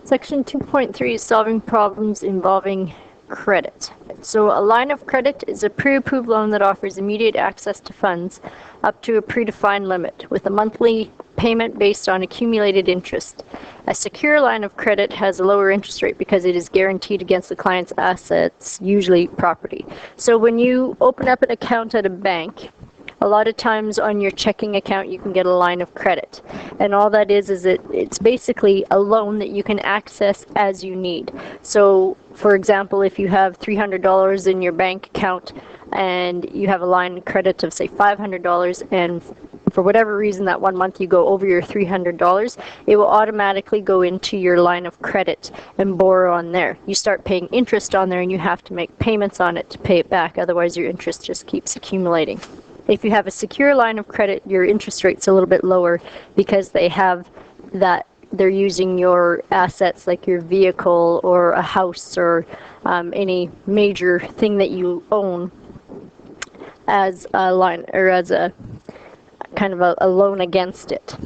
Section 2.3 is solving problems involving credit. So a line of credit is a pre-approved loan that offers immediate access to funds up to a predefined limit with a monthly payment based on accumulated interest. A secure line of credit has a lower interest rate because it is guaranteed against the client's assets, usually property. So when you open up an account at a bank, a lot of times on your checking account you can get a line of credit, and all that is it's basically a loan that you can access as you need. So for example, if you have $300 in your bank account and you have a line of credit of say $500, and for whatever reason that one month you go over your $300, it will automatically go into your line of credit and borrow on there. You start paying interest on there and you have to make payments on it to pay it back, otherwise your interest just keeps accumulating. If you have a secure line of credit, your interest rate's a little bit lower because they have that, they're using your assets like your vehicle or a house or any major thing that you own as a line, or as a kind of a loan against it.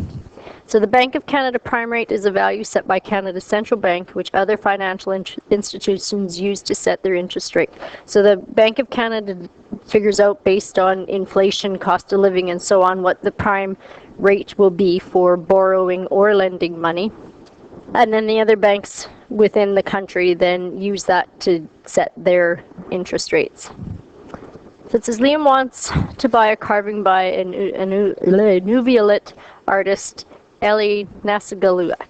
So the Bank of Canada prime rate is a value set by Canada's central bank, which other financial institutions use to set their interest rate. So the Bank of Canada figures out, based on inflation, cost of living, and so on, what the prime rate will be for borrowing or lending money. And then the other banks within the country then use that to set their interest rates. So it says Liam wants to buy a carving by a Nuvialit artist, Eli Nasagaluak.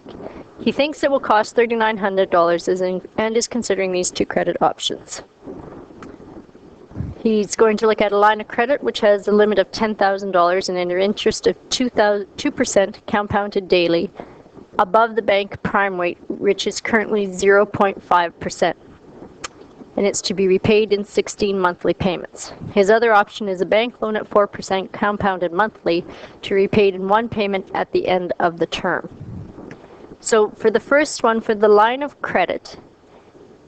He thinks it will cost $3,900 and is considering these two credit options. He's going to look at a line of credit which has a limit of $10,000 and an interest of 2% compounded daily above the bank prime rate, which is currently 0.5%. And it's to be repaid in 16 monthly payments. His other option is a bank loan at 4% compounded monthly to be repaid in one payment at the end of the term. So for the first one, for the line of credit,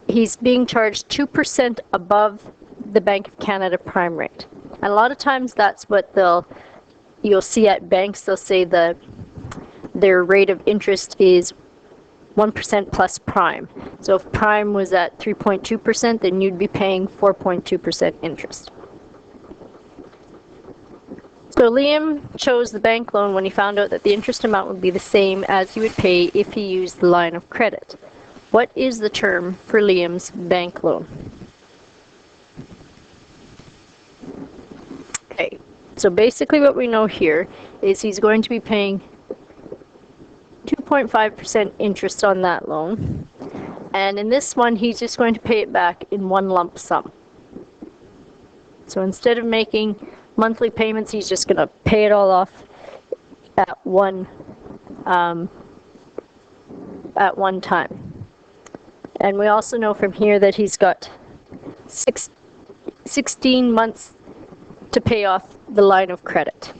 he's being charged 2% above the Bank of Canada prime rate. And a lot of times that's what you'll see at banks, they'll say their rate of interest is 1% plus prime. So if prime was at 3.2%, then you'd be paying 4.2% interest. So Liam chose the bank loan when he found out that the interest amount would be the same as he would pay if he used the line of credit. What is the term for Liam's bank loan? Okay, so basically what we know here is he's going to be paying 2.5% interest on that loan, and in this one he's just going to pay it back in one lump sum. So instead of making monthly payments, he's just going to pay it all off at one time. And we also know from here that he's got 16 months to pay off the line of credit.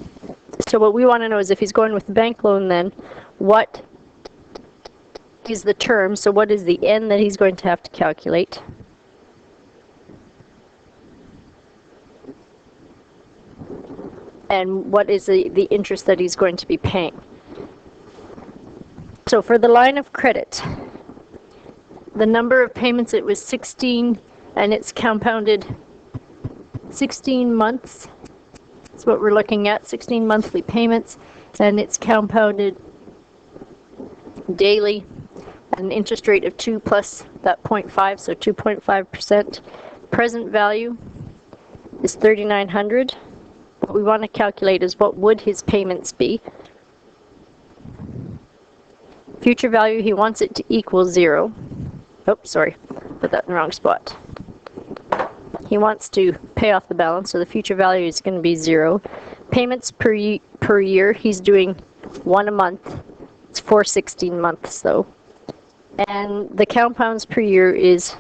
So what we want to know is, if he's going with the bank loan, then what is the term? So what is the N that he's going to have to calculate? And what is the interest that he's going to be paying? So for the line of credit, the number of payments, it was 16, and it's compounded 16 months. That's what we're looking at, 16 monthly payments, and it's compounded daily at an interest rate of 2 plus that 0.5, so 2.5%. Present value is $3,900. What we want to calculate is, what would his payments be? Future value, he wants it to equal 0. Oh, sorry, put that in the wrong spot. He wants to pay off the balance, so the future value is going to be 0. Payments per year, he's doing one a month. It's for 16 months though. And the compounds per year is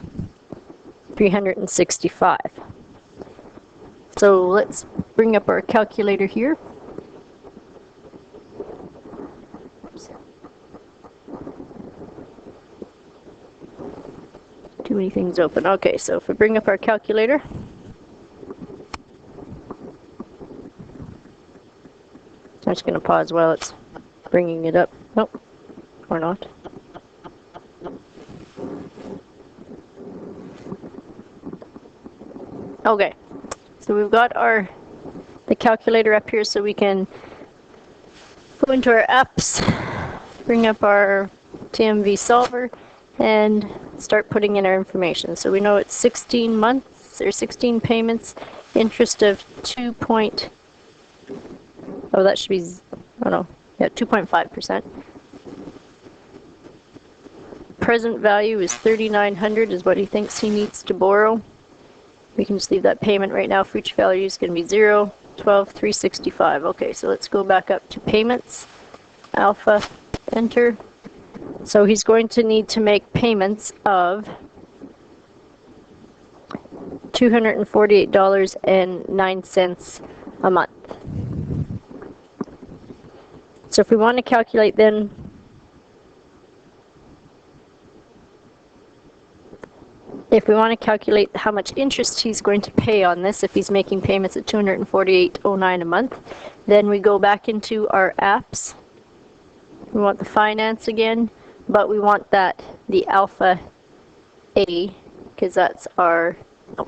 365. So let's bring up our calculator here. Too many things open. Okay, so if we bring up our calculator, I'm just going to pause while it's bringing it up. Nope, or not. Okay, so we've got the calculator up here so we can go into our apps, bring up our TMV solver, and start putting in our information. So we know it's 16 months or 16 payments, interest of 2 point, oh that should be, oh no, yeah, 2.5%. Present value is $3,900 is what he thinks he needs to borrow. We can just leave that payment right now. Future value is going to be 0, 12, 365. Okay, so let's go back up to payments. Alpha, enter. So he's going to need to make payments of $248.09 a month. So if we want to calculate then how much interest he's going to pay on this, if he's making payments at $248.09 a month, then we go back into our apps. We want the finance again, but we want the alpha A, because that's our, oh,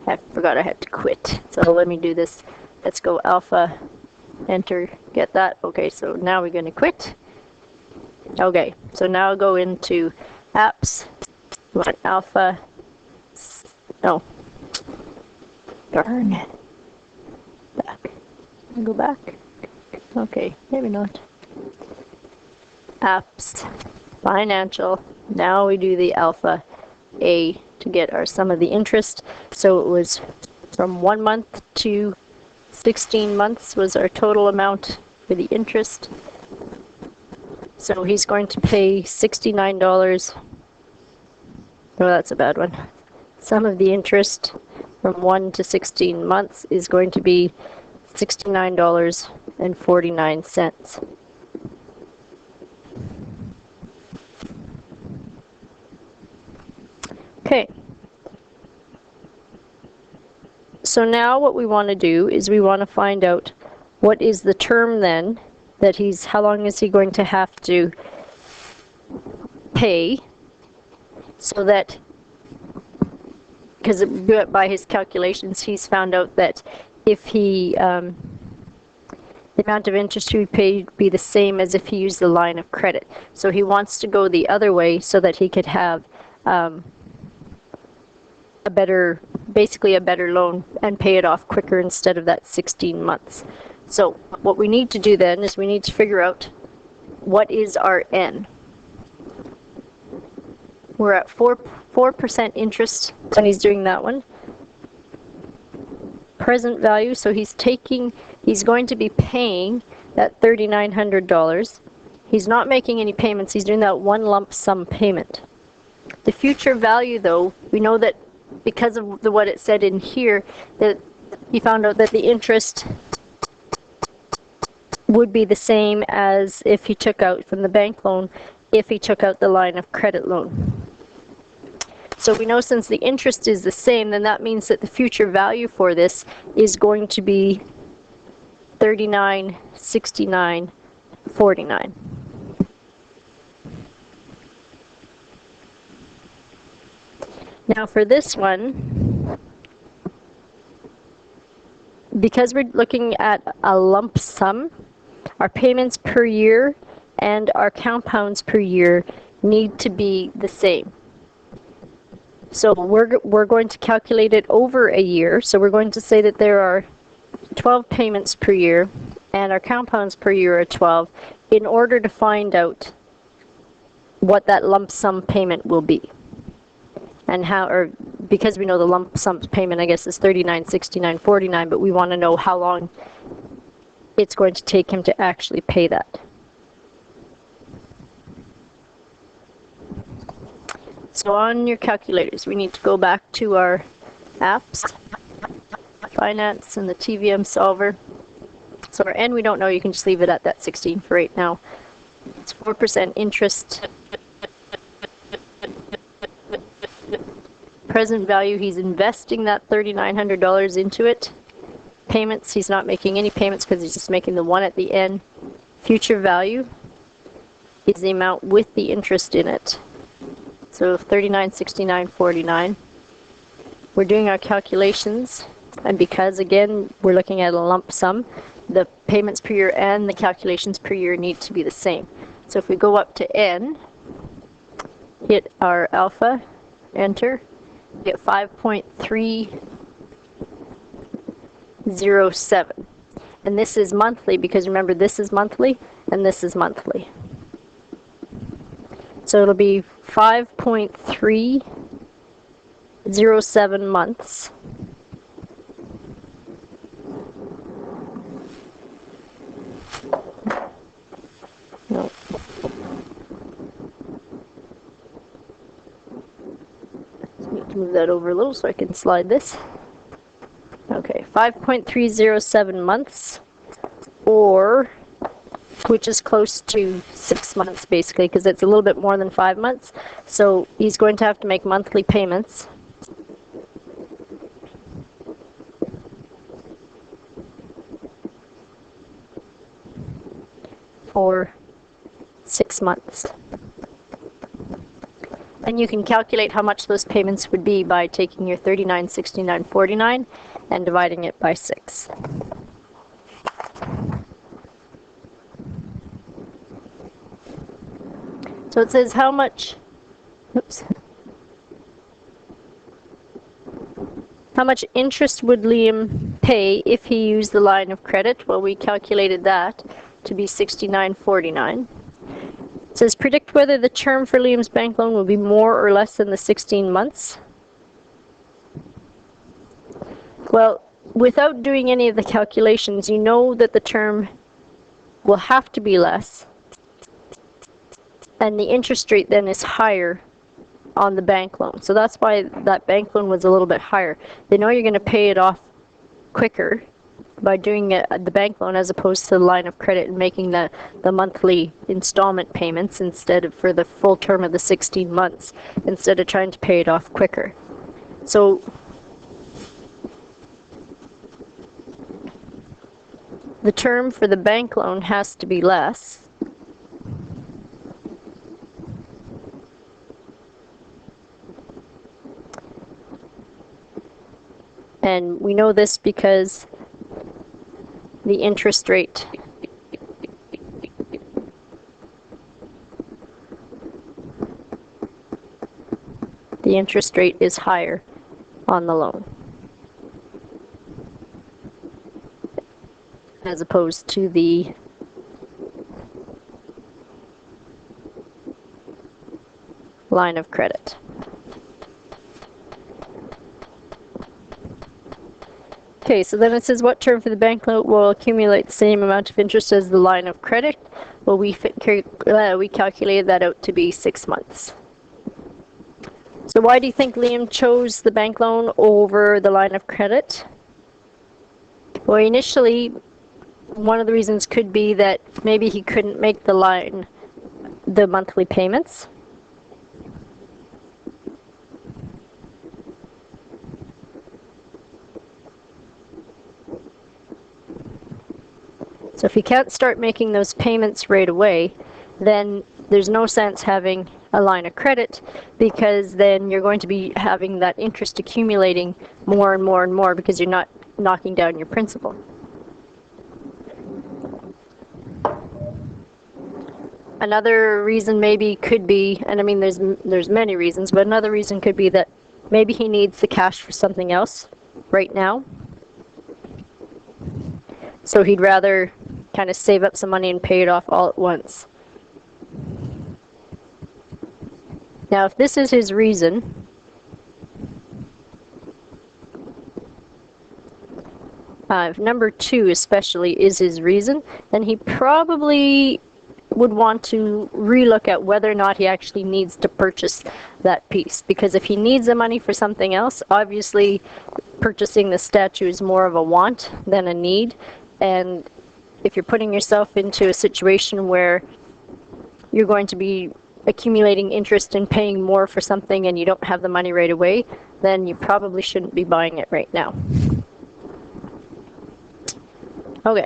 I forgot I had to quit. So let me do this. Let's go alpha, enter, get that. Okay, so now we're going to quit. Okay, so now I'll go into apps. We want alpha, no, darn, back, I'll go back, okay, maybe not, apps, financial, now we do the alpha A to get our sum of the interest. So it was from 1 month to 16 months was our total amount for the interest. So he's going to pay $69. Oh, that's a bad one. Sum of the interest from 1 to 16 months is going to be $69.49. Okay. So now what we want to do is we want to find out what is the term then that how long is he going to have to pay, so that, because by his calculations he's found out that if the amount of interest he would pay would be the same as if he used the line of credit. So he wants to go the other way so that he could have basically a better loan and pay it off quicker instead of that 16 months. So what we need to do then is we need to figure out what is our N. We're at 4% interest when he's doing that one. Present value, so he's going to be paying that $3,900. He's not making any payments, he's doing that one lump sum payment. The future value though, we know that because of what it said in here, that he found out that the interest would be the same as if he took out from the bank loan, if he took out the line of credit loan. So we know since the interest is the same, then that means that the future value for this is going to be $39.69.49. Now for this one, because we're looking at a lump sum, our payments per year and our compounds per year need to be the same. So we're going to calculate it over a year. So we're going to say that there are 12 payments per year and our compounds per year are 12 in order to find out what that lump sum payment will be. And because we know the lump sum payment, I guess, is $39.69.49, but we want to know how long it's going to take him to actually pay that. So on your calculators, we need to go back to our apps, finance, and the TVM solver. So our N we don't know, you can just leave it at that 16 for right now. It's 4% interest. Present value, he's investing that $3,900 into it. Payments, he's not making any payments because he's just making the one at the end. Future value is the amount with the interest in it. So $39.69.49. we're doing our calculations, and because again we're looking at a lump sum, the payments per year and the calculations per year need to be the same. So if we go up to N, hit our alpha, enter, get 5.307. And this is monthly because remember this is monthly and this is monthly. So it'll be 5.307 months. No. Just need to move that over a little so I can slide this. Okay, 5.307 months, or which is close to 6 months basically, because it's a little bit more than 5 months. So he's going to have to make monthly payments for 6 months. And you can calculate how much those payments would be by taking your 39.69.49 and dividing it by 6. So it says how much, how much interest would Liam pay if he used the line of credit? Well, we calculated that to be 69.49. It says predict whether the term for Liam's bank loan will be more or less than the 16 months. Well, without doing any of the calculations, you know that the term will have to be less, and the interest rate then is higher on the bank loan. So that's why that bank loan was a little bit higher. They know you're going to pay it off quicker by doing the bank loan as opposed to the line of credit and making the monthly installment payments instead of for the full term of the 16 months, instead of trying to pay it off quicker. So the term for the bank loan has to be less. And we know this because the interest rate is higher on the loan as opposed to the line of credit. Okay, so then it says what term for the bank loan will accumulate the same amount of interest as the line of credit? Well, we calculated that out to be 6 months. So why do you think Liam chose the bank loan over the line of credit? Well, initially, one of the reasons could be that maybe he couldn't make the monthly payments. So if you can't start making those payments right away, then there's no sense having a line of credit, because then you're going to be having that interest accumulating more and more and more because you're not knocking down your principal. Another reason maybe could be, and I mean there's many reasons, but another reason could be that maybe he needs the cash for something else right now. So he'd rather kind of save up some money and pay it off all at once. Now, if this is his reason, if number 2 especially is his reason, then he probably would want to relook at whether or not he actually needs to purchase that piece. Because if he needs the money for something else, obviously purchasing the statue is more of a want than a need. And if you're putting yourself into a situation where you're going to be accumulating interest and paying more for something and you don't have the money right away, then you probably shouldn't be buying it right now. Okay.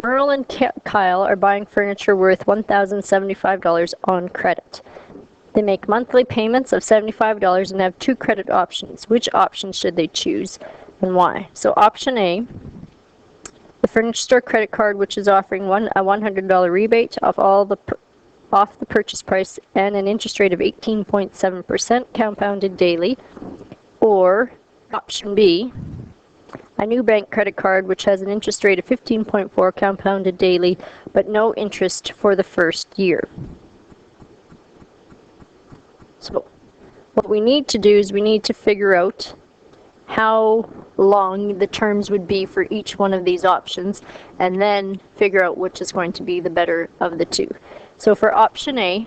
Merle and Kyle are buying furniture worth $1,075 on credit. They make monthly payments of $75 and have 2 credit options. Which option should they choose and why? So option A, the furniture store credit card, which is offering a $100 rebate off the purchase price and an interest rate of 18.7% compounded daily. Or option B, a new bank credit card which has an interest rate of 15.4 compounded daily but no interest for the first year. So what we need to do is we need to figure out how long the terms would be for each one of these options and then figure out which is going to be the better of the two. So for option A,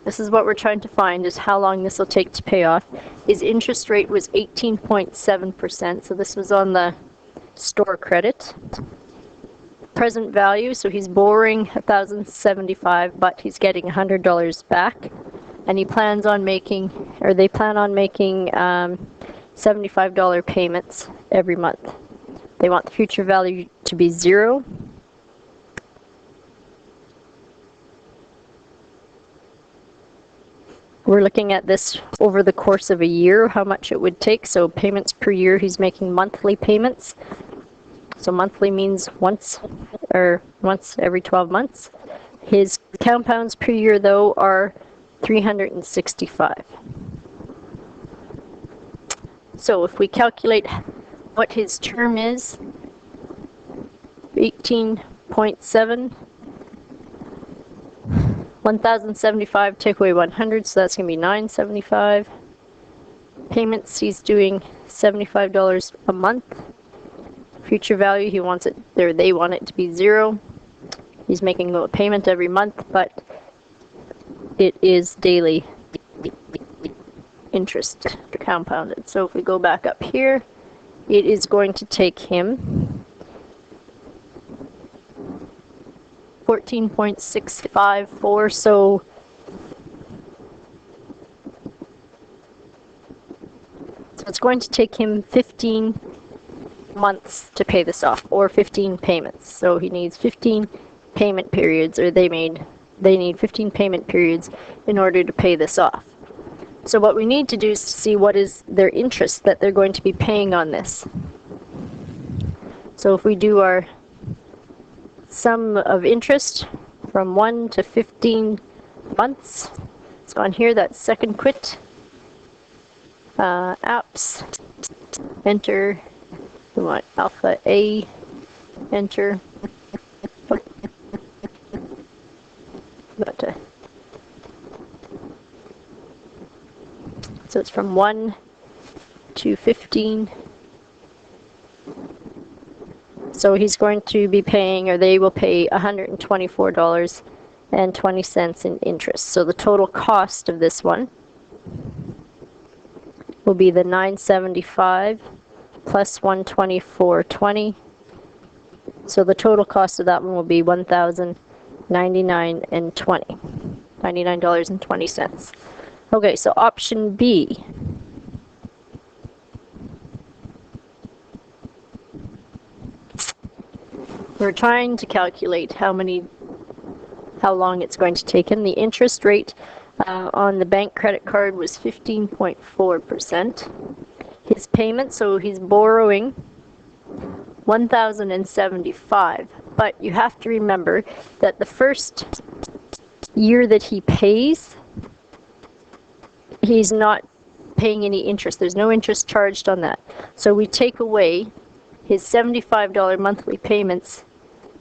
this is what we're trying to find, is how long this will take to pay off. His interest rate was 18.7%, so this was on the store credit. Present value, so he's borrowing $1,075, but he's getting $100 back. And he plans on making, or they plan on making $75 payments every month. They want the future value to be 0. We're looking at this over the course of a year, how much it would take. So payments per year, he's making monthly payments. So monthly means once every 12 months. His compounds per year, though, are 365. So if we calculate what his term is, 18.7, 1,075, take away 100, so that's going to be 975. Payments, he's doing $75 a month. Future value, he wants it, or they want it to be 0. He's making a payment every month, but it is daily interest compounded. So if we go back up here, it is going to take him 14.654, so it's going to take him 15 months to pay this off, or 15 payments. So he needs 15 payment periods, or they need 15 payment periods in order to pay this off. So what we need to do is to see what is their interest that they're going to be paying on this. So if we do our sum of interest from 1 to 15 months, it's on here, that's second quit. Apps, enter, we want alpha A, enter. So it's from 1 to 15. So he's going to be paying, or they will pay, $124.20 in interest. So the total cost of this one will be the $975 plus $124.20. So the total cost of that one will be $99.20. Okay, so option B. We're trying to calculate how long it's going to take him. The interest rate on the bank credit card was 15.4%. His payment, so he's borrowing $1,075, but you have to remember that the first year that he pays, he's not paying any interest. There's no interest charged on that. So we take away his $75 monthly payments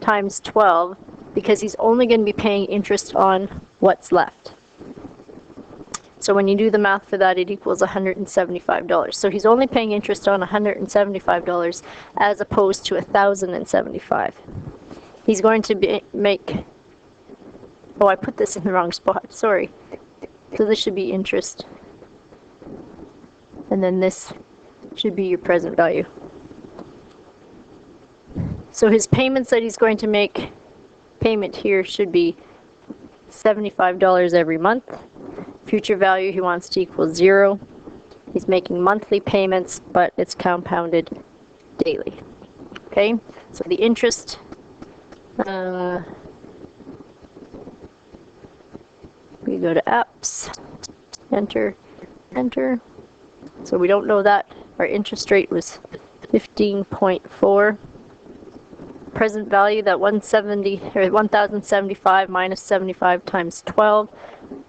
times 12, because he's only going to be paying interest on what's left. So when you do the math for that, it equals $175. So he's only paying interest on $175 as opposed to $1,075. He's going to make, oh, I put this in the wrong spot, sorry. So this should be interest. And then this should be your present value. So his payments that he's going to make, payment here should be $75 every month. Future value he wants to equal 0. He's making monthly payments, but it's compounded daily. Okay, so the interest, we We go to apps, enter, enter. So we don't know that. Our interest rate was 15.4. Present value, that 170 or 1075 minus 75 times 12,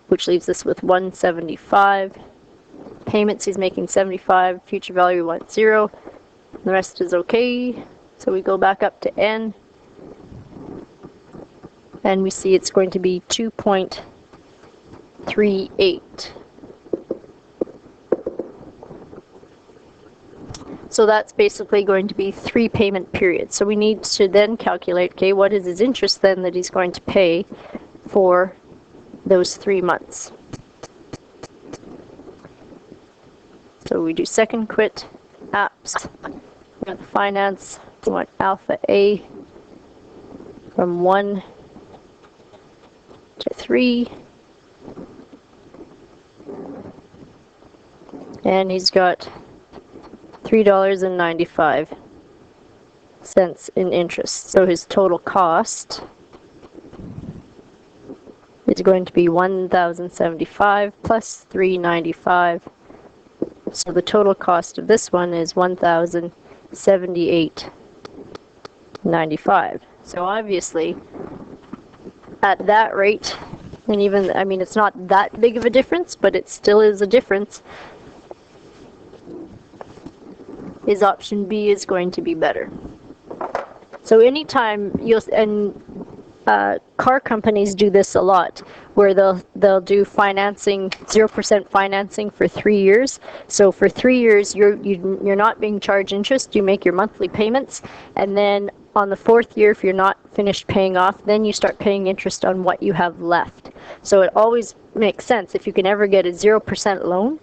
which leaves us with 175. Payments, he's making 75. Future value went 0. The rest is okay. So we go back up to N, and we see it's going to be 2.38. So that's basically going to be 3 payment periods. So we need to then calculate, okay, what is his interest then that he's going to pay for those 3 months. So we do second quit, apps, we got the finance, we want alpha A from 1 to 3. And he's got $3.95 in interest. So his total cost is going to be $1,075 plus $3.95. So the total cost of this one is $1,078.95. So obviously, at that rate, and even, I mean, it's not that big of a difference, but it still is a difference. His option B is going to be better. So anytime you'll, and car companies do this a lot, where they'll do financing, 0% financing for 3 years. So for 3 years, you're not being charged interest. You make your monthly payments, and then on the 4th year, if you're not finished paying off, then you start paying interest on what you have left. So it always makes sense if you can ever get a 0% loan.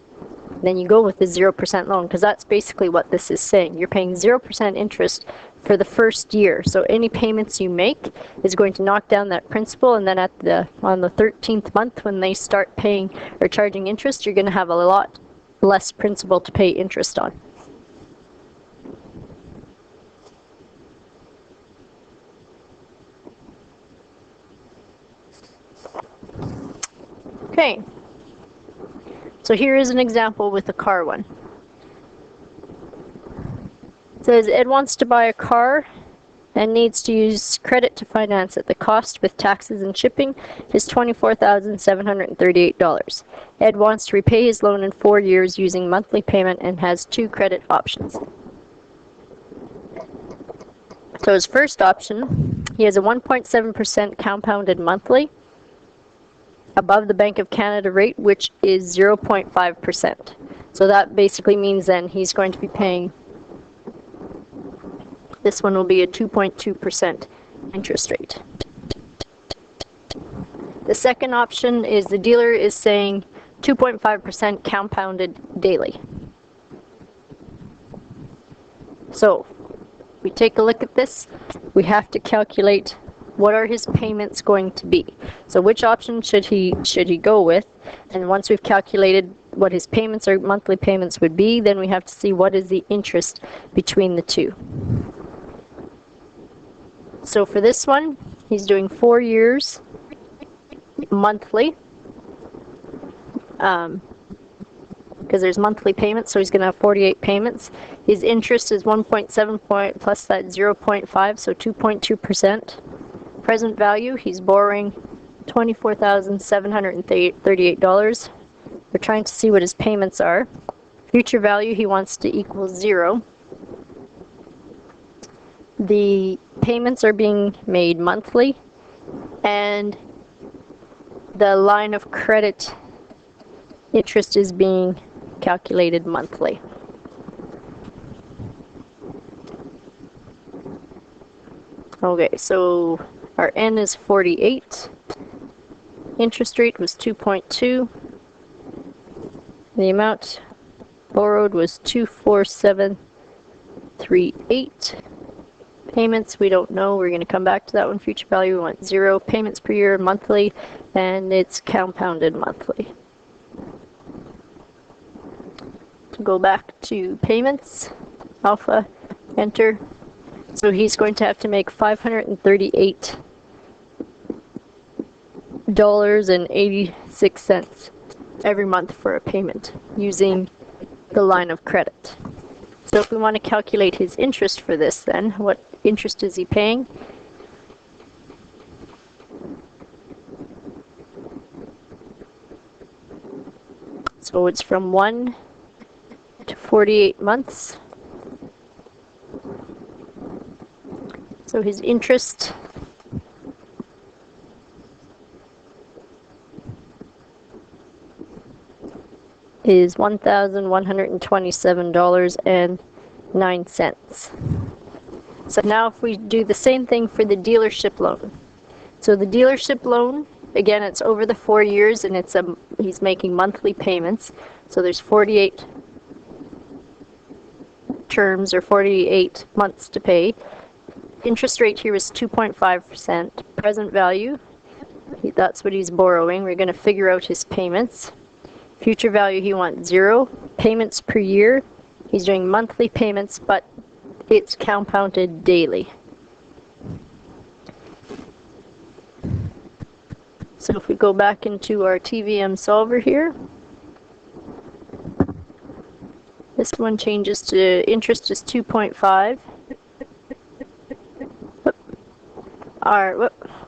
Then you go with the 0% loan, because that's basically what this is saying. You're paying 0% interest for the first year. So any payments you make is going to knock down that principal, and then on the 13th month when they start paying or charging interest, you're going to have a lot less principal to pay interest on. Okay. So here is an example with a car one. It says Ed wants to buy a car and needs to use credit to finance it. The cost with taxes and shipping is $24,738. Ed wants to repay his loan in 4 years using monthly payment and has 2 credit options. So his first option, he has a 1.7% compounded monthly above the Bank of Canada rate, which is 0.5%. So that basically means then he's going to be paying, this one will be a 2.2% interest rate. The second option is the dealer is saying 2.5% compounded daily. So we take a look at this, we have to calculate what are his payments going to be. So which option should he go with? And once we've calculated what his payments or monthly payments would be, then we have to see what is the interest between the two. So for this one, he's doing 4 years monthly. Because there's monthly payments, so he's going to have 48 payments. His interest is 1.7 plus that 0.5, so 2.2%. Present value, he's borrowing $24,738. We're trying to see what his payments are. Future value, he wants to equal 0. The payments are being made monthly, and the line of credit interest is being calculated monthly. Okay, so our N is 48. Interest rate was 2.2. The amount borrowed was 24738. Payments, we don't know. We're going to come back to that one. Future value, we want 0. Payments per year, monthly, and it's compounded monthly. To go back to payments, alpha, enter. So he's going to have to make 538 $2.86 every month for a payment using the line of credit. So if we want to calculate his interest for this, then what interest is he paying? So it's from 1 to 48 months. So his interest is $1,127.09. So now if we do the same thing for the dealership loan. So the dealership loan, again, it's over the 4 years and he's making monthly payments. So there's 48 terms or 48 months to pay. Interest rate here is 2.5%. Present value, that's what he's borrowing. We're going to figure out his payments. Future value, he wants 0. Payments per year, he's doing monthly payments, but it's compounded daily. So if we go back into our TVM solver here, this one changes to interest is 2.5.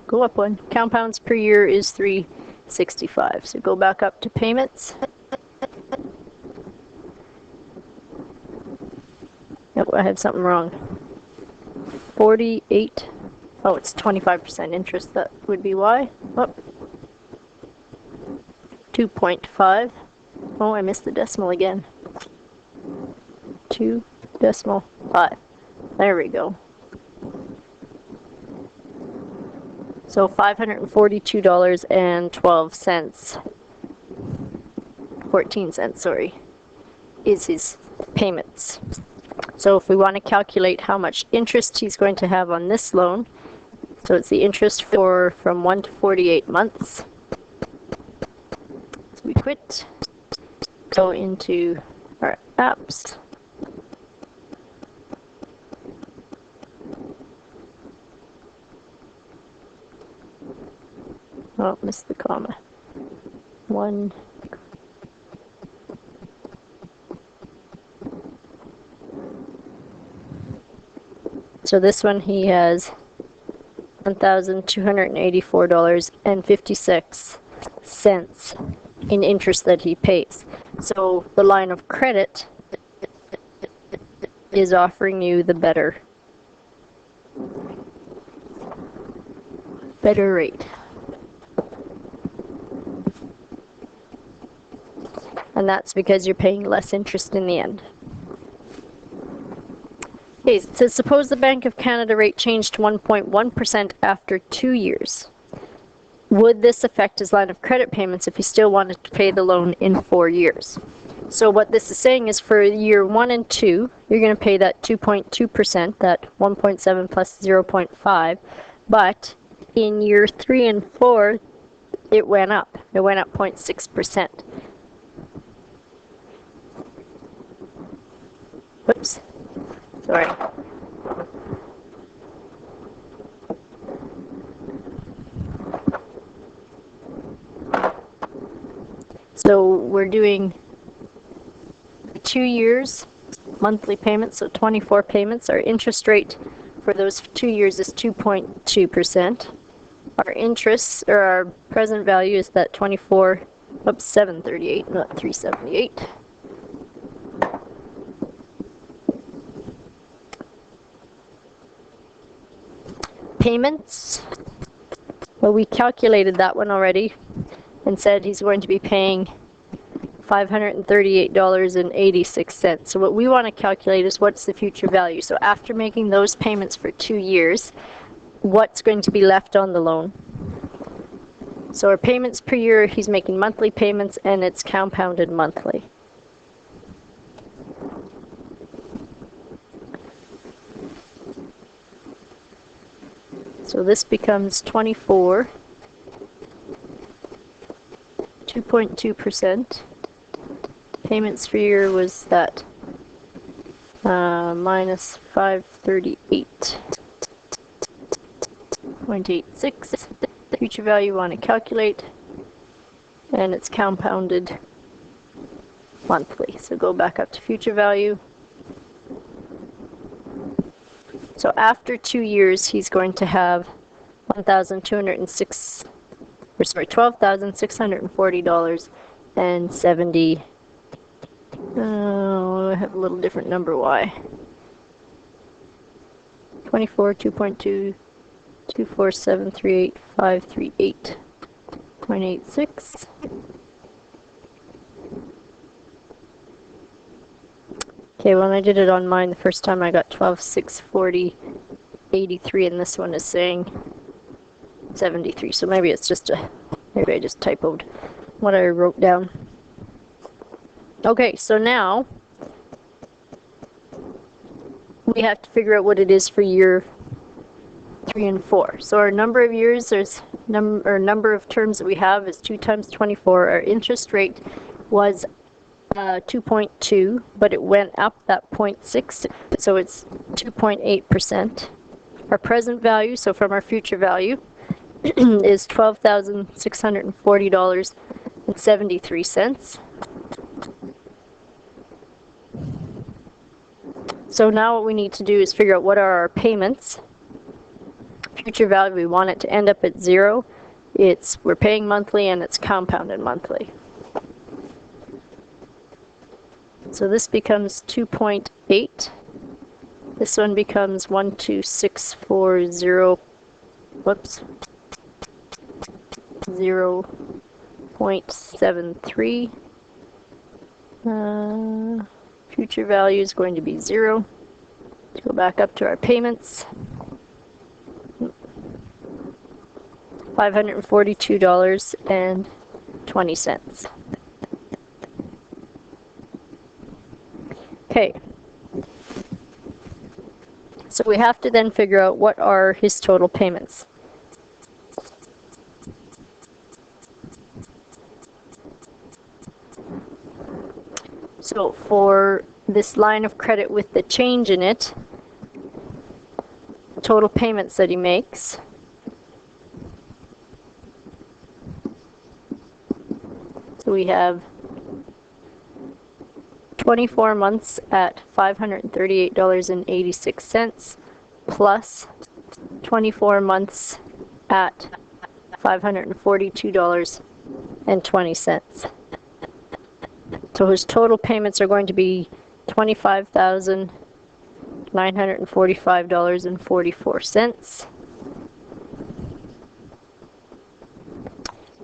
Go up one. Compounds per year is 365. So go back up to payments. Nope, I had something wrong. 48. Oh, it's 25% interest. That would be why. Oh. 2.5. Oh, I missed the decimal again. 2.5. There we go. So $542.12, 14 cents, sorry, is his payments. So if we want to calculate how much interest he's going to have on this loan, so it's the interest from 1 to 48 months. So we quit, go into our apps. Oh, missed the comma. 1. So this one he has $1,284.56 in interest that he pays. So the line of credit is offering you the better rate. And that's because you're paying less interest in the end. Okay, it says suppose the Bank of Canada rate changed to 1.1% after 2 years. Would this affect his line of credit payments if he still wanted to pay the loan in 4 years? So what this is saying is for year 1 and 2, you're going to pay that 2.2%, that 1.7 plus 0.5, but in year 3 and 4, it went up. It went up 0.6%. Whoops. Sorry. So we're doing 2 years monthly payments, so 24 payments. Our interest rate for those 2 years is 2.2%. Our interest, or our present value, is that 738, not 378. Payments, well, we calculated that one already and said he's going to be paying $538.86. So what we want to calculate is what's the future value. So after making those payments for 2 years, what's going to be left on the loan? So our payments per year, he's making monthly payments and it's compounded monthly. So this becomes 24, 2.2%. Payments per year was that minus 538.86. Future value you want to calculate, and it's compounded monthly. So go back up to future value. So after 2 years, he's going to have $12,640.70. Oh, I have a little different number. Why? 24, 2.2, 24738.538.86. Okay, when I did it on mine the first time, I got 12,640.83, and this one is saying 73. So maybe it's just maybe I just typoed what I wrote down. Okay, so now we have to figure out what it is for year 3 and 4. So our number of years, number of terms that we have is 2 times 24. Our interest rate was 2.2, but it went up that 0.6, so it's 2.8%. Our present value, so from our future value, is $12,640.73. So now what we need to do is figure out what are our payments. Future value, we want it to end up at 0. We're paying monthly and it's compounded monthly. So this becomes 2.8. This one becomes 12640. Whoops. 0.73. Future value is going to be 0. Let's go back up to our payments. $542.20. Okay. So we have to then figure out what are his total payments. So for this line of credit with the change in it, total payments that he makes, so we have 24 months at $538.86 plus 24 months at $542.20. So his total payments are going to be $25,945.44.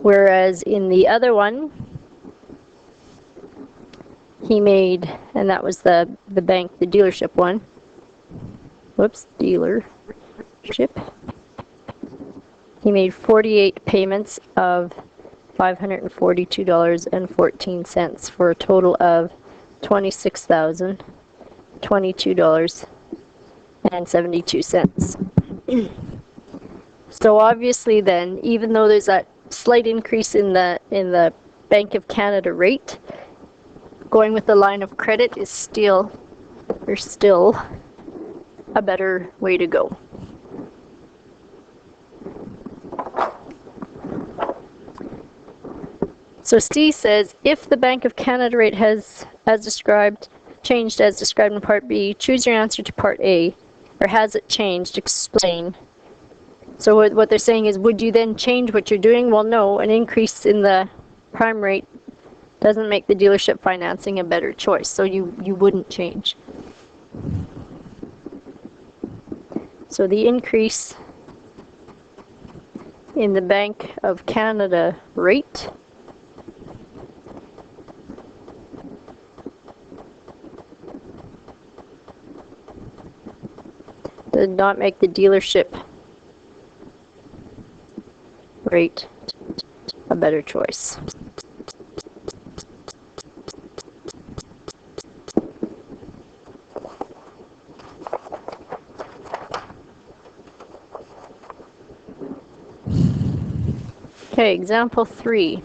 Whereas in the other one, he made, and that was the bank, the dealership one. Whoops, dealership. He made 48 payments of $542.14 for a total of $26,022.72. So obviously then, even though there's that slight increase in the Bank of Canada rate, going with the line of credit is still a better way to go. So C says, if the Bank of Canada rate has, changed as described in Part B, choose your answer to Part A, or has it changed? Explain. So what they're saying is, would you then change what you're doing? Well, no, an increase in the prime rate doesn't make the dealership financing a better choice, so you wouldn't change. So the increase in the Bank of Canada rate did not make the dealership rate a better choice. Okay, example 3.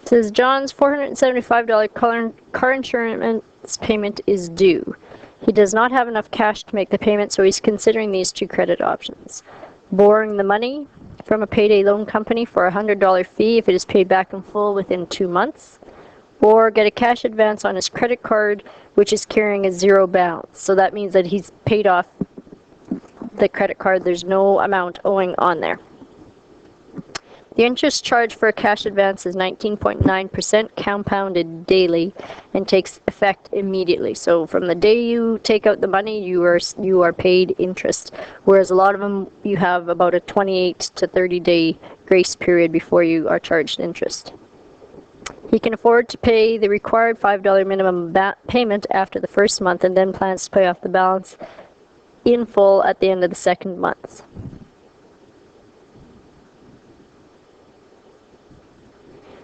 It says John's $475 car insurance payment is due. He does not have enough cash to make the payment, so he's considering these two credit options. Borrowing the money from a payday loan company for a $100 fee if it is paid back in full within 2 months, or get a cash advance on his credit card, which is carrying a zero balance. So that means that he's paid off the credit card. There's no amount owing on there. The interest charge for a cash advance is 19.9% compounded daily and takes effect immediately. So from the day you take out the money, you are paid interest. Whereas a lot of them, you have about a 28 to 30 day grace period before you are charged interest. He can afford to pay the required $5 minimum payment after the first month and then plans to pay off the balance in full at the end of the second month.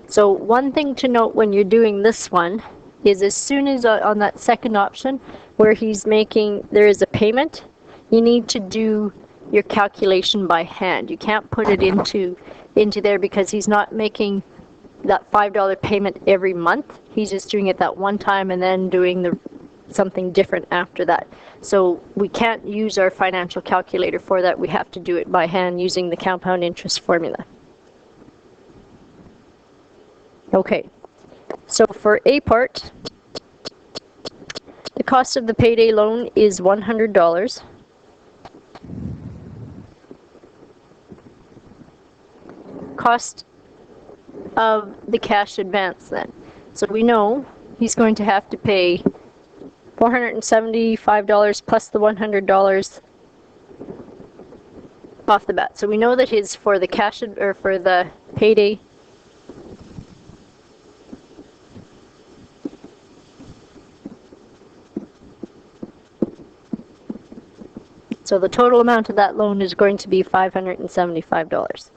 So one thing to note when you're doing this one is as soon as on that second option where there is a payment, you need to do your calculation by hand. You can't put it into there because he's not making that $5 payment every month. He's just doing it that one time and then doing something different after that. So we can't use our financial calculator for that. We have to do it by hand using the compound interest formula. Okay, so for A part, the cost of the payday loan is $100. Cost of the cash advance then. So we know he's going to have to pay $475 plus the $100 off the bat. So we know that his for the payday so the total amount of that loan is going to be $575.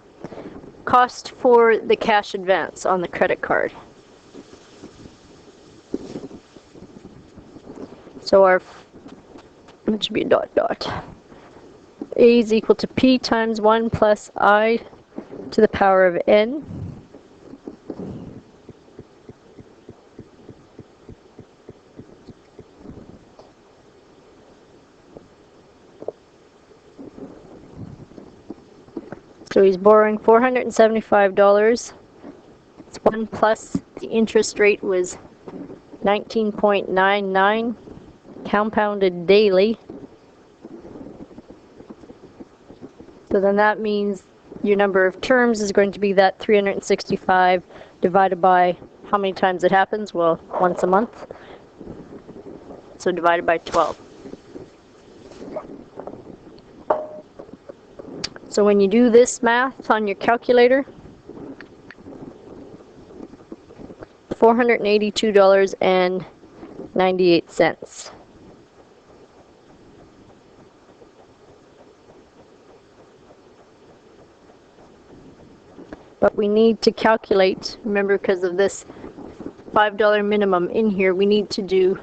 Cost for the cash advance on the credit card. So it should be a dot dot. A is equal to P times 1 plus I to the power of N. So he's borrowing $475. It's 1 plus the interest rate was 19.99 compounded daily. So then that means your number of terms is going to be that 365 divided by how many times it happens? Well, once a month. So divided by 12. So when you do this math on your calculator, $482.98. But we need to calculate, remember because of this $5 minimum in here, we need to do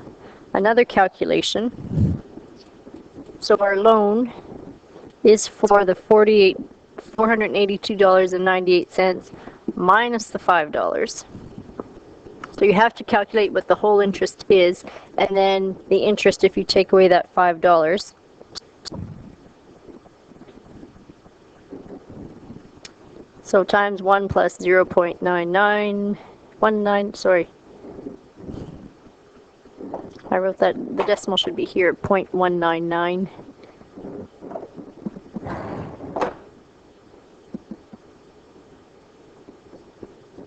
another calculation. So our loan is for the $482.98 minus the $5. So you have to calculate what the whole interest is, and then the interest if you take away that $5. So times 1 plus 0.9919, sorry. I wrote that, the decimal should be here, 0.199.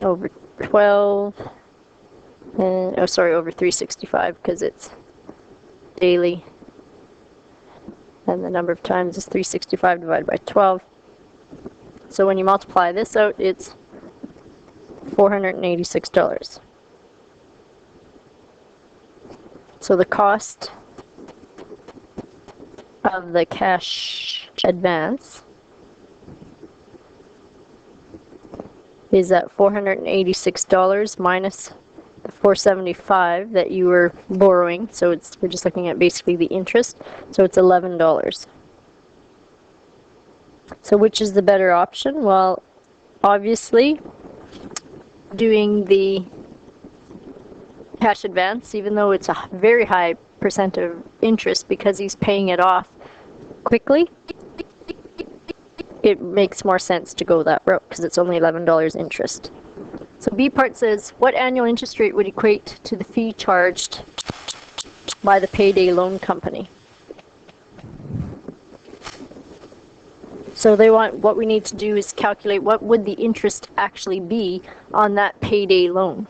Over 12, and over 365 because it's daily, and the number of times is 365 divided by 12. So when you multiply this out, it's $486. So the cost of the cash advance is at $486 minus the $475 that you were borrowing. So we're just looking at basically the interest. So it's $11. So which is the better option? Well, obviously, doing the cash advance, even though it's a very high percent of interest because he's paying it off quickly, it makes more sense to go that route because it's only $11 interest. So B part says, what annual interest rate would equate to the fee charged by the payday loan company? So they want, what we need to do is calculate what would the interest actually be on that payday loan.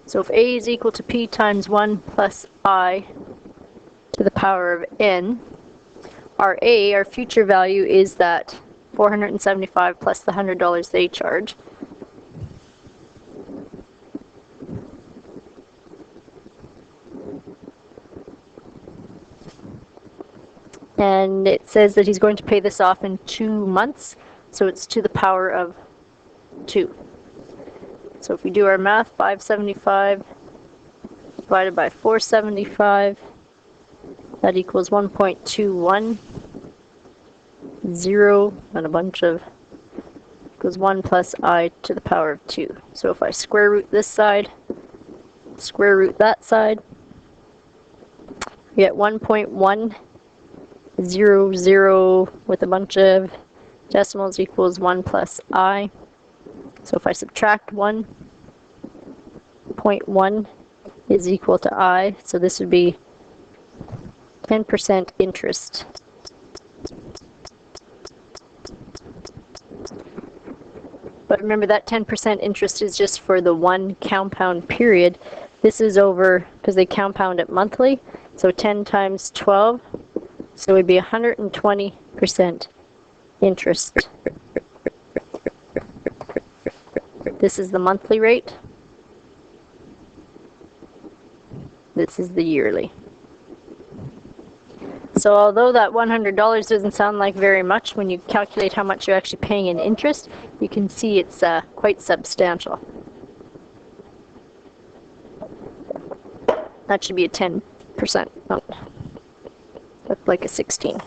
So if A is equal to P times 1 plus I to the power of N, our A, our future value, is that $475 plus the $100 they charge. And it says that he's going to pay this off in 2 months, so it's to the power of 2. So if we do our math, 575 divided by 475, that equals 1.21, 0, and a bunch of, equals 1 plus I to the power of 2. So if I square root this side, square root that side, we get 1.100 with a bunch of decimals equals 1 plus I. So if I subtract 1.1 is equal to I, so this would be 10% interest. But remember that 10% interest is just for the one compound period. This is over, because they compound it monthly, so 10 times 12, so it would be 120% interest. This is the monthly rate. This is the yearly. So although that $100 doesn't sound like very much, when you calculate how much you're actually paying in interest, you can see it's quite substantial. That should be a 10%. Oh, that's like a 16.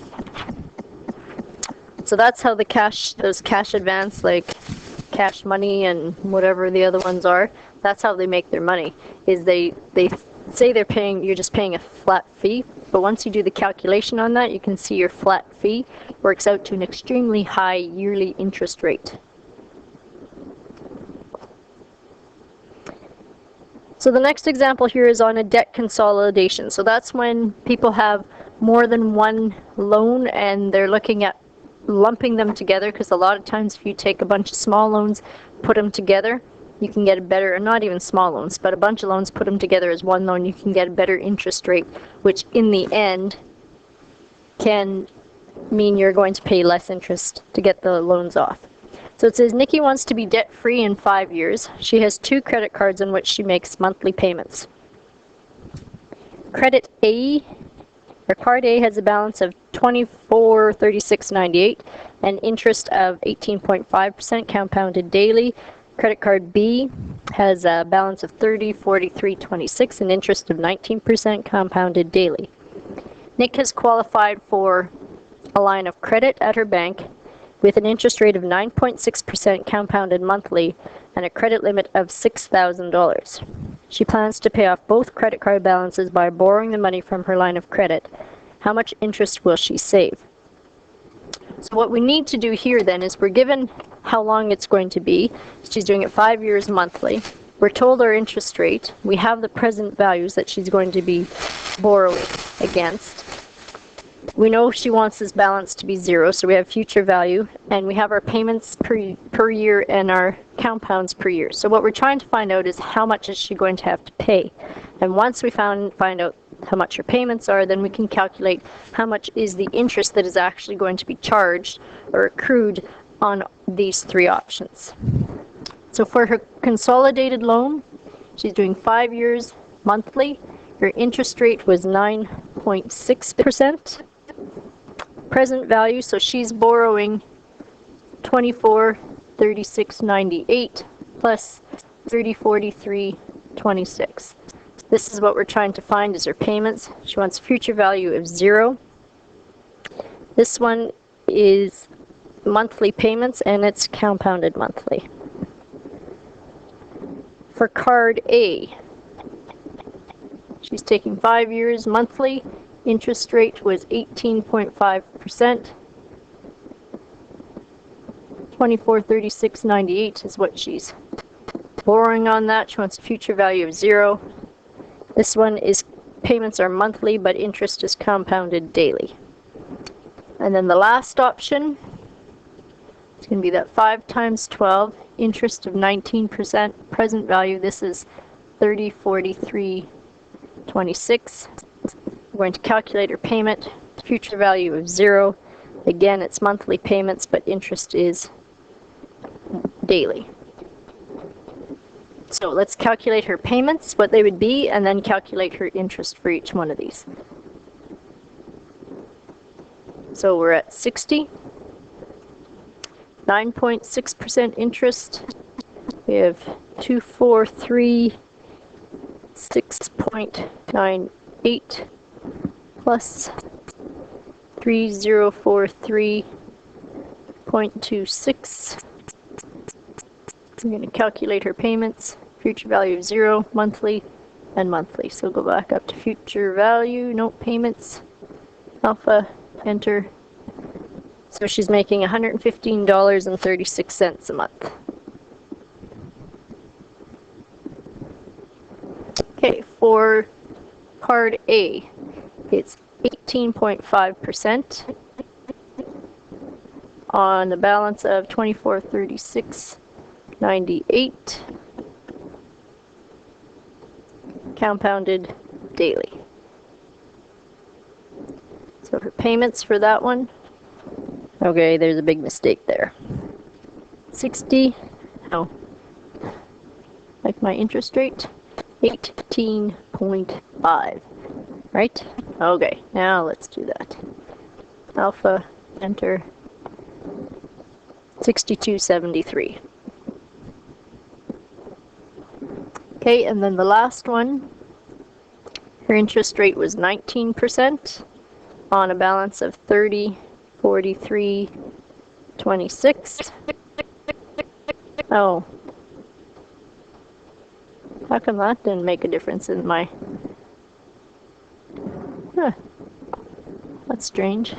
So that's how the those cash advance, like cash money and whatever the other ones are, that's how they make their money. Is they say you're just paying a flat fee, but once you do the calculation on that, you can see your flat fee works out to an extremely high yearly interest rate. So the next example here is on a debt consolidation. So that's when people have more than one loan and they're looking at lumping them together, because a lot of times if you take a bunch of small loans, put them together, you can get a better, or not even small loans, but a bunch of loans, put them together as one loan, you can get a better interest rate, which in the end can mean you're going to pay less interest to get the loans off. So it says Nikki wants to be debt-free in 5 years. She has 2 credit cards on which she makes monthly payments. Credit A, or card A, has a balance of $24.36.98 and interest of 18.5% compounded daily. Credit card B has a balance of $30.43.26 and interest of 19% compounded daily. Nick has qualified for a line of credit at her bank with an interest rate of 9.6% compounded monthly and a credit limit of $6,000. She plans to pay off both credit card balances by borrowing the money from her line of credit. How much interest will she save? So what we need to do here then is we're given how long it's going to be. She's doing it 5 years monthly. We're told our interest rate. We have the present values that she's going to be borrowing against. We know she wants this balance to be 0, so we have future value, and we have our payments per year and our compounds per year. So what we're trying to find out is how much is she going to have to pay. And once we find out how much her payments are, then we can calculate how much is the interest that is actually going to be charged or accrued on these 3 options. So for her consolidated loan, she's doing 5 years monthly. Her interest rate was 9.6%. Present value, so she's borrowing $24.36.98 plus $30.43.26. This is what we're trying to find is her payments. She wants future value of 0. This one is monthly payments and it's compounded monthly. For card A, she's taking 5 years monthly. Interest rate was 18.5%. 2436.98 is what she's borrowing on that. She wants a future value of 0. This one is payments are monthly, but interest is compounded daily. And then the last option is going to be that 5 times 12, interest of 19%, present value. This is 3043.26. We're going to calculate her payment, future value of 0. Again, it's monthly payments, but interest is daily. So let's calculate her payments, what they would be, and then calculate her interest for each one of these. So we're at 60, 9.6% interest. We have 243.698 plus 3043.26. I'm going to calculate her payments, future value of 0, monthly, and monthly. So go back up to future value, note payments, alpha, enter. So she's making $115.36 a month. Okay, for card A, it's 18.5% on a balance of $2436.98, compounded daily. So her payments for that one, okay, there's a big mistake there. 60, no, like my interest rate, 18.5, right? Okay, now let's do that. Alpha, enter, 62.73. Okay, and then the last one, her interest rate was 19% on a balance of 3043.26. Oh, how come that didn't make a difference in my... Huh, that's strange.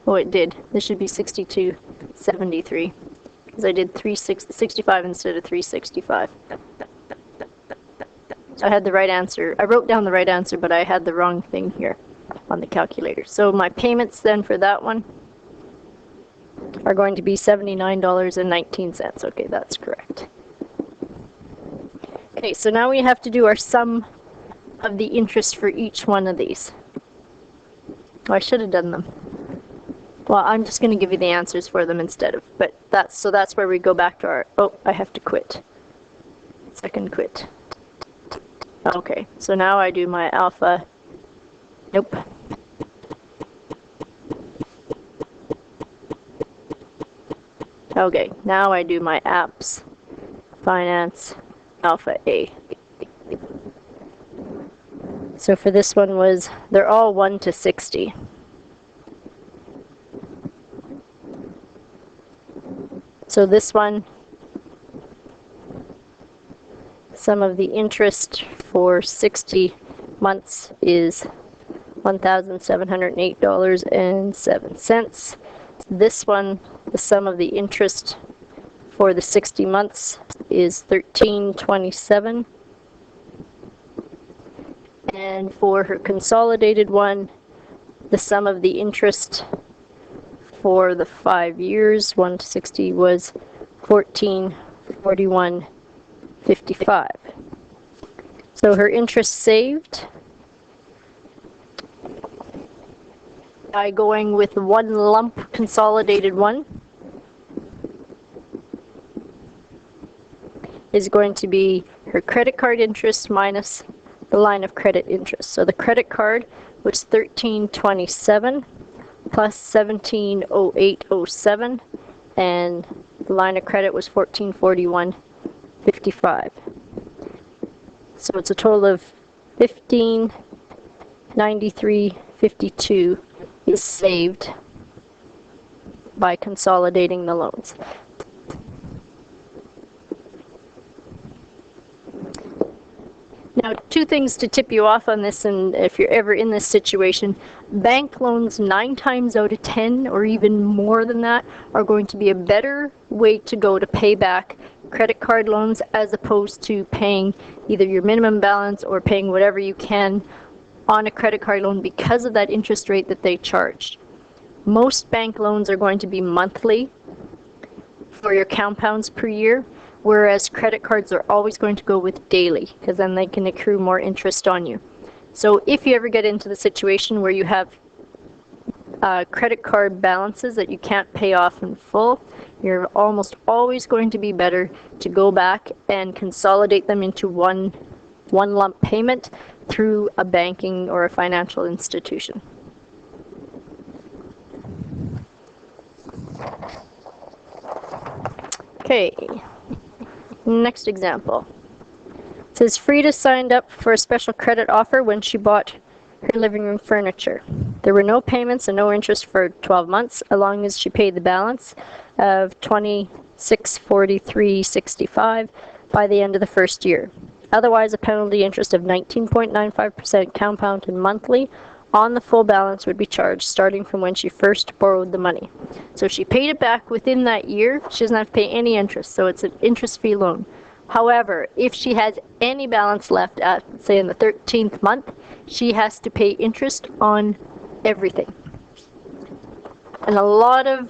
Oh, it did. This should be 62.73 because I did 365 instead of 365. So I had the right answer. I wrote down the right answer, but I had the wrong thing here on the calculator. So my payments then for that one are going to be $79.19. Okay, that's correct. Okay, so now we have to do our sum of the interest for each one of these. Oh, I should have done them. Well, I'm just going to give you the answers for them instead of, but that's where we go back to our, oh, I have to quit. Second quit. Okay, so now I do my alpha, nope. Okay, now I do my apps, finance, alpha A. So for this one was, they're all 1 to 60. So this one, sum of the interest for 60 months is $1,708.07. This one, the sum of the interest for the 60 months is $13.27. And for her consolidated one, the sum of the interest for the 5 years, 1 to 60, was $1441.55. So her interest saved by going with one lump consolidated one is going to be her credit card interest minus the line of credit interest. So the credit card was $13.27 plus $17.0807, and the line of credit was $1441.55. So it's a total of $1593.52 is saved by consolidating the loans. Now, two things to tip you off on this, and if you're ever in this situation, bank loans 9 times out of 10, or even more than that, are going to be a better way to go to pay back credit card loans as opposed to paying either your minimum balance or paying whatever you can on a credit card loan because of that interest rate that they charge. Most bank loans are going to be monthly for your compounds per year, whereas credit cards are always going to go with daily because then they can accrue more interest on you. So if you ever get into the situation where you have credit card balances that you can't pay off in full, you're almost always going to be better to go back and consolidate them into one lump payment through a banking or a financial institution. Okay, next example. It says Frida signed up for a special credit offer when she bought her living room furniture. There were no payments and no interest for 12 months, as long as she paid the balance of $2643.65 by the end of the first year. Otherwise, a penalty interest of 19.95% compounded monthly on the full balance would be charged starting from when she first borrowed the money. So if she paid it back within that year, she doesn't have to pay any interest, so it's an interest-free loan. However, if she has any balance left at, say, in the 13th month, she has to pay interest on everything. And a lot of,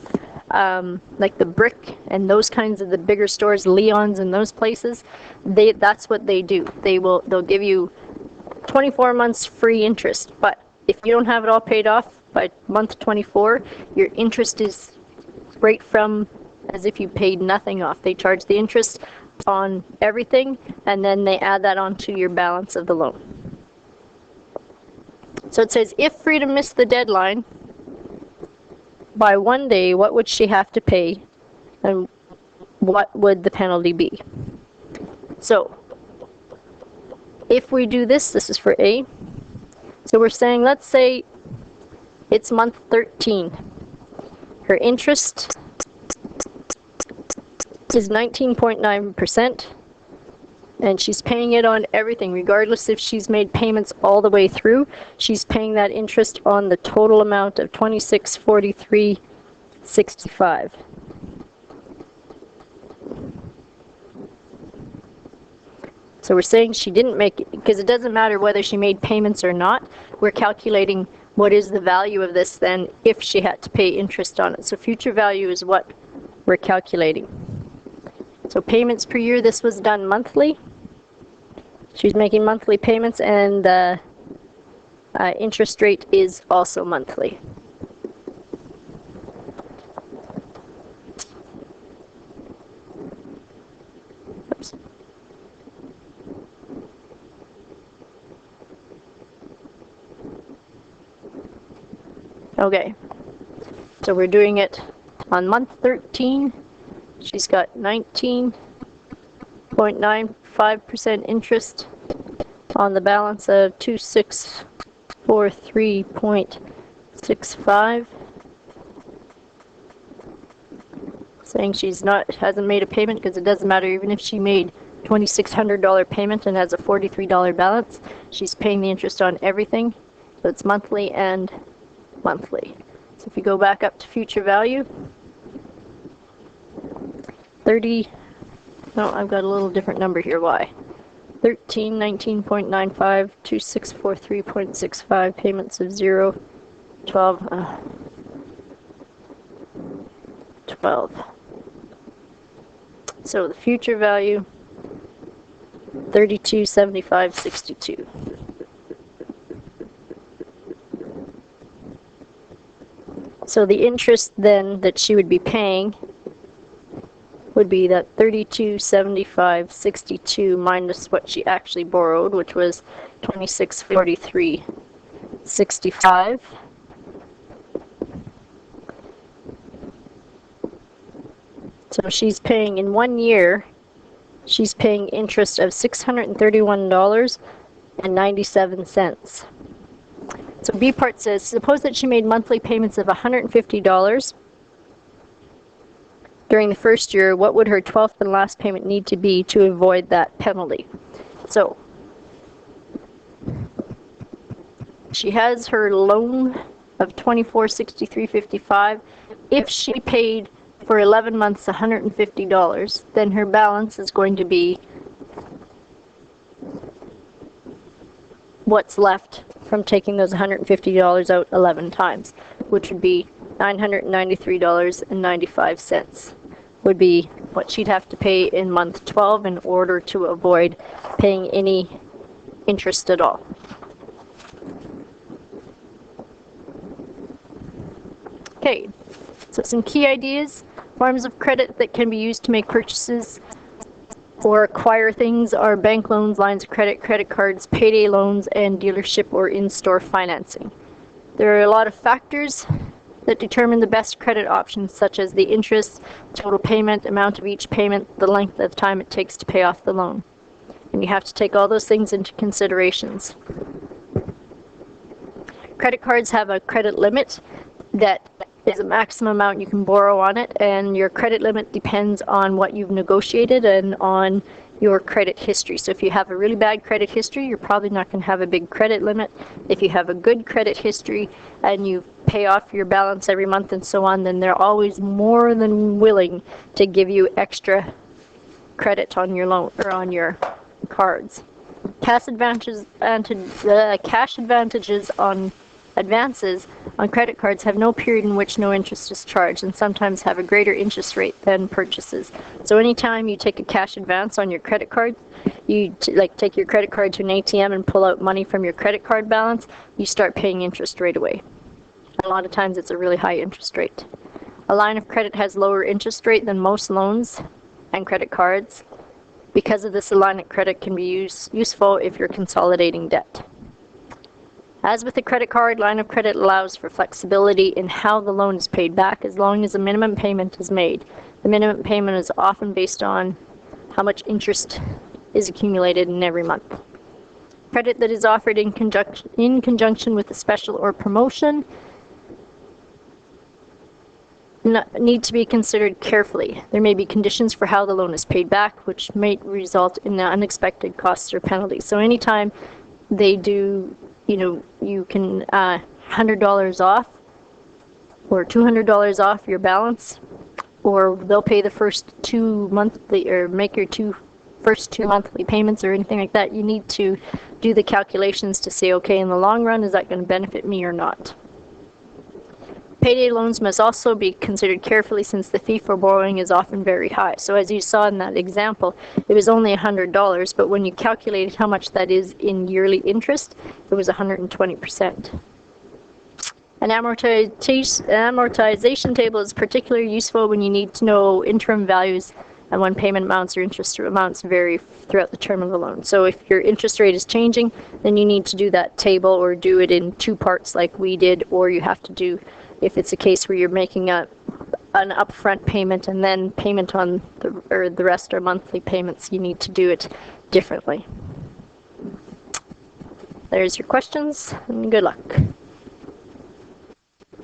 like the Brick and those kinds of the bigger stores, Leon's and those places, that's what they do. They'll give you 24 months free interest, but if you don't have it all paid off by month 24, your interest is right from as if you paid nothing off. They charge the interest on everything, and then they add that onto your balance of the loan. So it says, if Frida missed the deadline by 1 day, what would she have to pay, and what would the penalty be? So if we do this is for A. So we're saying, let's say it's month 13. Her interest is 19.9%, and she's paying it on everything, regardless if she's made payments all the way through. She's paying that interest on the total amount of $2643.65. So we're saying she didn't make it, because it doesn't matter whether she made payments or not. We're calculating what is the value of this then if she had to pay interest on it. So future value is what we're calculating. So payments per year, this was done monthly. She's making monthly payments, and the interest rate is also monthly. Oops. Okay, so we're doing it on month 13. She's got 19.95% interest on the balance of 2643.65. Saying she's hasn't made a payment, because it doesn't matter even if she made $2,600 payment and has a $43 balance. She's paying the interest on everything, so it's monthly and monthly. So if you go back up to future value, 30, no, I've got a little different number here, why? 13, 19.95, 2643.65, payments of 0, 12, 12. So the future value, 3275.62. So the interest then that she would be paying would be that 3275.62 minus what she actually borrowed, which was 2643.65. So she's paying in 1 year, she's paying interest of $631.97. So B part says, suppose that she made monthly payments of $150 during the first year. What would her 12th and last payment need to be to avoid that penalty? So she has her loan of $2463.55. If she paid for 11 months $150, then her balance is going to be what's left from taking those $150 out 11 times, which would be $993.95 would be what she'd have to pay in month 12 in order to avoid paying any interest at all. Okay, so some key ideas. Forms of credit that can be used to make purchases or acquire things are bank loans, lines of credit, credit cards, payday loans, and dealership or in-store financing. There are a lot of factors that determine the best credit options, such as the interest, total payment, amount of each payment, the length of time it takes to pay off the loan. And you have to take all those things into considerations. Credit cards have a credit limit that is a maximum amount you can borrow on it, and your credit limit depends on what you've negotiated and on your credit history. So if you have a really bad credit history, you're probably not going to have a big credit limit. If you have a good credit history and you pay off your balance every month and so on, then they're always more than willing to give you extra credit on your loan or on your cards. Cash advantages on advances on credit cards have no period in which no interest is charged, and sometimes have a greater interest rate than purchases. So anytime you take a cash advance on your credit card, you take your credit card to an ATM and pull out money from your credit card balance, you start paying interest right away. A lot of times it's a really high interest rate. A line of credit has lower interest rate than most loans and credit cards. Because of this, a line of credit can be useful if you're consolidating debt. As with a credit card, line of credit allows for flexibility in how the loan is paid back as long as a minimum payment is made. The minimum payment is often based on how much interest is accumulated in every month. Credit that is offered in conjunction with a special or promotion need to be considered carefully. There may be conditions for how the loan is paid back, which may result in unexpected costs or penalties. So anytime they do, you can $100 off or $200 off your balance, or they'll pay the first 2 monthly, or make your first two monthly payments or anything like that. You need to do the calculations to say, okay, in the long run, is that going to benefit me or not? Payday loans must also be considered carefully since the fee for borrowing is often very high. So as you saw in that example, it was only $100, but when you calculated how much that is in yearly interest, it was 120%. An amortization table is particularly useful when you need to know interim values and when payment amounts or interest amounts vary throughout the term of the loan. So if your interest rate is changing, then you need to do that table, or do it in 2 parts like we did, or you have to do, if it's a case where you're making an upfront payment and then payment on the rest are monthly payments, you need to do it differently. There's your questions, and good luck.